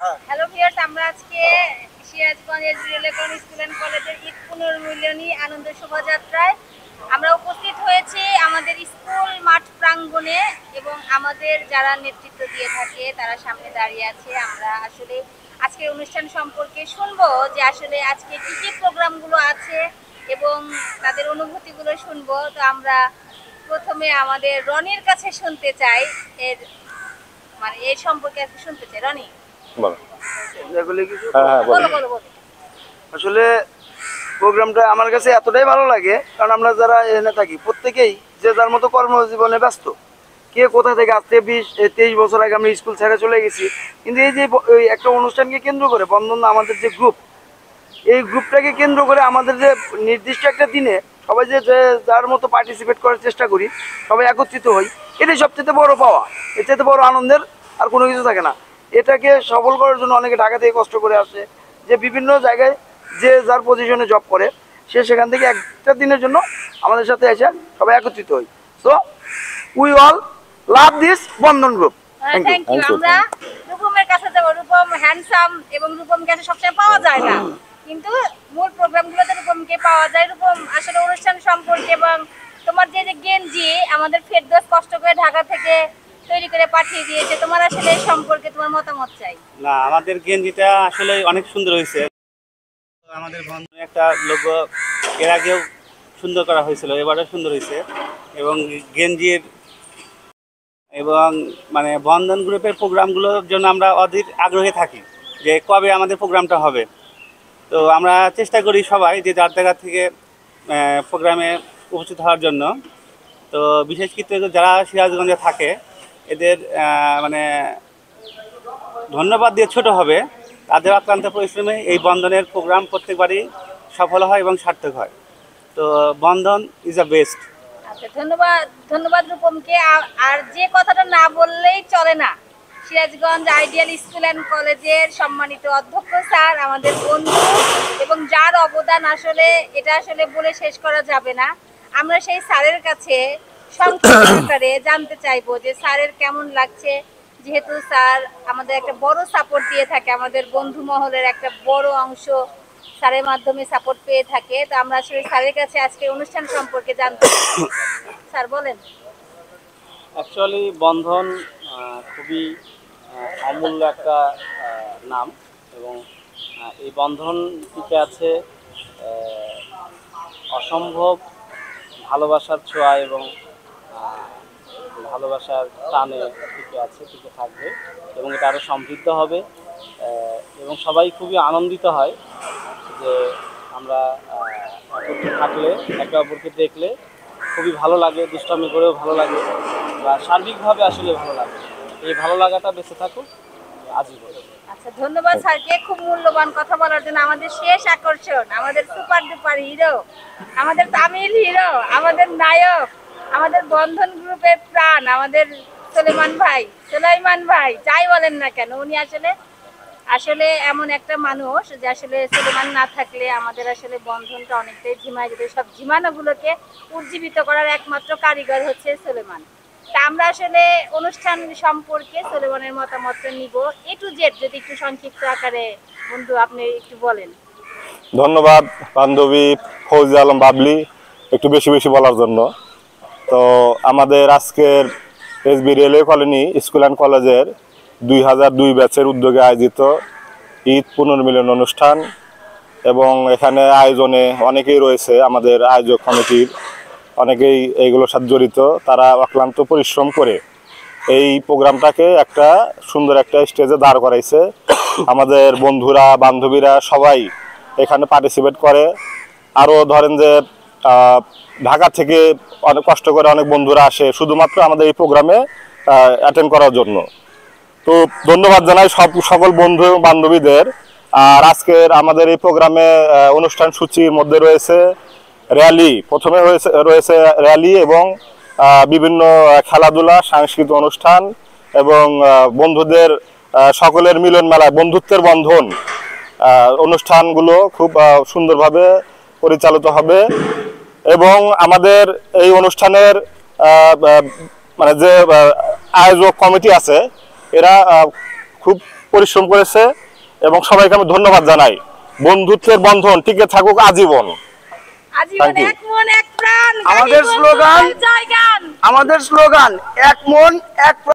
Hello viewers, আমরা আজকে Sirajganj SBL school and কলেজের ঈদ পুনর্মিলনী আনন্দ শোভাযাত্রায় আমরা উপস্থিত হয়েছি আমাদের স্কুল মাঠ প্রাঙ্গণে এবং আমাদের যারা নেতৃত্ব দিয়ে থাকে তারা সামনে দাঁড়িয়ে আছে। আমরা আসলে আজকের অনুষ্ঠান সম্পর্কে শুনবো যে আসলে আজকে কী কী প্রোগ্রামগুলো আছে এবং তাদের অনুভূতিগুলো শুনবো। তো আমরা প্রথমে আমাদের রনির কাছে শুনতে চাই, এর সম্পর্কে শুনতে চাই। রনি, আসলে প্রোগ্রামটা আমার কাছে এতটাই ভালো লাগে, কারণ আমরা যারা এখানে থাকি প্রত্যেকেই যে যার মতো কর্মজীবনে ব্যস্ত। কে কোথা থেকে আজ থেকে 23 বছর আগে আমরা স্কুল ছেড়ে চলে গেছি, কিন্তু এই যে একটা অনুষ্ঠানকে কেন্দ্র করে বন্ধন আমাদের যে গ্রুপ, এই গ্রুপটাকে কেন্দ্র করে আমাদের যে নির্দিষ্ট একটা দিনে সবাই যে যার মতো পার্টিসিপেট করার চেষ্টা করি, সবাই একত্রিত হই, এটাই সবচেয়ে বড় পাওয়া। এর চাইতে বড় আনন্দের আর কোনো কিছু থাকে না। এটাকে সফল করার জন্য অনেকে ঢাকা থেকে কষ্ট করে আসে, যে বিভিন্ন জায়গায় যে যার পজিশনে জব করে, সে সেখান থেকে একটা দিনের জন্য আমাদের সাথে এসে সবাই একত্রিত হই। So we all love this Bandhan group. Thank you. আমরা রূপমের কাছে যাব। রূপম হ্যান্ডসাম এবং রূপমকে সবসময় পাওয়া যায় না, কিন্তু মূল প্রোগ্রামগুলোতে রূপমকে পাওয়া যায়। রূপম, আসলে অনুষ্ঠান সম্পর্কে এবং তোমার যে গেঞ্জি আমাদের ফেরদৌস কষ্ট করে ঢাকা থেকে তৈরি করে পাঠিয়ে দিয়েছে, তোমার আসলে এই সম্পর্কে তোমার মতামত চাই। না, আমাদের গেঞ্জিটা আসলে অনেক সুন্দর হয়েছে। আমাদের বন্ধন একটা লোগো এর আগেও সুন্দর করা হয়েছিল, এবারও সুন্দর হয়েছে। এবং গেঞ্জির এবং মানে বন্ধন গ্রুপের প্রোগ্রামগুলোর জন্য আমরা অধীর আগ্রহে থাকি যে কবে আমাদের প্রোগ্রামটা হবে। তো আমরা চেষ্টা করি সবাই যে যার জায়গা থেকে প্রোগ্রামে উপস্থিত হওয়ার জন্য। তো বিশেষ ক্ষেত্রে যারা সিরাজগঞ্জে থাকে এদের মানে ধন্যবাদ দিয়ে ছোট হবে। তাদের অক্লান্ত পরিশ্রমে এই বন্ধনের প্রোগ্রাম প্রত্যেকবারই সফল হয় এবং সার্থক হয়। তো বন্ধন ইজ দ্য বেস্ট। আচ্ছা, ধন্যবাদ রূপমকে। আর যে কথাটা না বললেই চলে না, সিরাজগঞ্জ আইডিয়াল স্কুল অ্যান্ড কলেজের সম্মানিত অধ্যক্ষ স্যার, আমাদের বন্ধু এবং যার অবদান আসলে এটা আসলে বলে শেষ করা যাবে না। আমরা সেই স্যারের কাছে সংক্ষিপ্ত আকারে জানতে চাইবো যে স্যারের কেমন লাগছে, যেহেতু স্যার আমাদের একটা বড় সাপোর্ট দিয়ে থাকে, আমাদের বন্ধু মহলের একটা বড় অংশ স্যারের মাধ্যমে সাপোর্ট পেয়ে থাকে। তো আমরা আসলে স্যারের কাছে আজকে অনুষ্ঠান সম্পর্কে জানতে চাই। স্যার বলেন। অ্যাকচুয়ালি বন্ধন খুবই অমূল্য একটা নাম, এবং এই বন্ধন টিকে আছে অসম্ভব ভালোবাসার ছোঁয়া এবং ভালোবাসার টানে টিকে আছে, টিকে থাকবে এবং এটা আরও সমৃদ্ধ হবে। এবং সবাই খুবই আনন্দিত হয় যে আমরা একত্রে থাকলে, একে অপরকে দেখলে খুবই ভালো লাগে, দুষ্টামি করেও ভালো লাগে, বা সার্বিকভাবে আসলে ভালো লাগে। এই ভালো লাগাটা বেঁচে থাকুক আজীবন। আচ্ছা, ধন্যবাদ স্যারকে খুব মূল্যবান কথা বলার জন্য। আমাদের শেষ আকর্ষণ, আমাদের সুপার ডুপার হিরো, আমাদের তামিল হিরো, আমাদের নায়ক, আমাদের বন্ধন গ্রুপের প্রাণ, আমাদের সুলাইমান ভাই যাই বলেন না কেন, উনি আসলে এমন একটা মানুষ যে আসলে সুলেমান না থাকলে আমাদের আসলে বন্ধনটা অনেকটাই ঝিমায় যেত। সব ঝিমানোগুলোকে উজ্জীবিত করার একমাত্র কারিগর হচ্ছে সুলেমান। তা আমরা আসলে অনুষ্ঠান সম্পর্কে সুলেমানের মতামতটা নিব, এ টু জেড যদি একটু সংক্ষিপ্ত আকারে বন্ধু আপনি একটু বলেন। ধন্যবাদ বান্ধবী ফৌজি আলম বাবলি একটু বেশি বেশি বলার জন্য। তো আমাদের আজকের SB railway colony school and কলেজের 2002 ব্যাচের উদ্যোগে আয়োজিত ঈদ পুনর্মিলন অনুষ্ঠান, এবং এখানে আয়োজনে অনেকেই রয়েছে, আমাদের আয়োজক কমিটির অনেকেই এইগুলোর সাথে জড়িত। তারা অক্লান্ত পরিশ্রম করে এই প্রোগ্রামটাকে একটা সুন্দর একটা স্টেজে দাঁড় করাইছে। আমাদের বন্ধুরা বান্ধবীরা সবাই এখানে পার্টিসিপেট করে। আরও ধরেন যে ঢাকা থেকে অনেক কষ্ট করে অনেক বন্ধুরা আসে শুধুমাত্র আমাদের এই প্রোগ্রামে অ্যাটেন্ড করার জন্য। তো ধন্যবাদ জানাই সকল বন্ধু বান্ধবীদের। আর আজকের আমাদের এই প্রোগ্রামে অনুষ্ঠান সূচির মধ্যে রয়েছে র্যালি, প্রথমে রয়েছে র্যালি এবং বিভিন্ন খেলাধুলা, সাংস্কৃতিক অনুষ্ঠান এবং বন্ধুদের সকলের মিলন মেলায় বন্ধুত্বের বন্ধন অনুষ্ঠানগুলো খুব সুন্দরভাবে পরিচালিত হবে। এবং আমাদের এই অনুষ্ঠানের মানে যে আয়োজক কমিটি আছে, এরা খুব পরিশ্রম করেছে এবং সবাইকে আমি ধন্যবাদ জানাই। বন্ধুত্বের বন্ধন টিকে থাকুক আজীবন। আজীবন এক মন এক প্রাণ। আমাদের স্লোগান এক মন এক প্রাণ।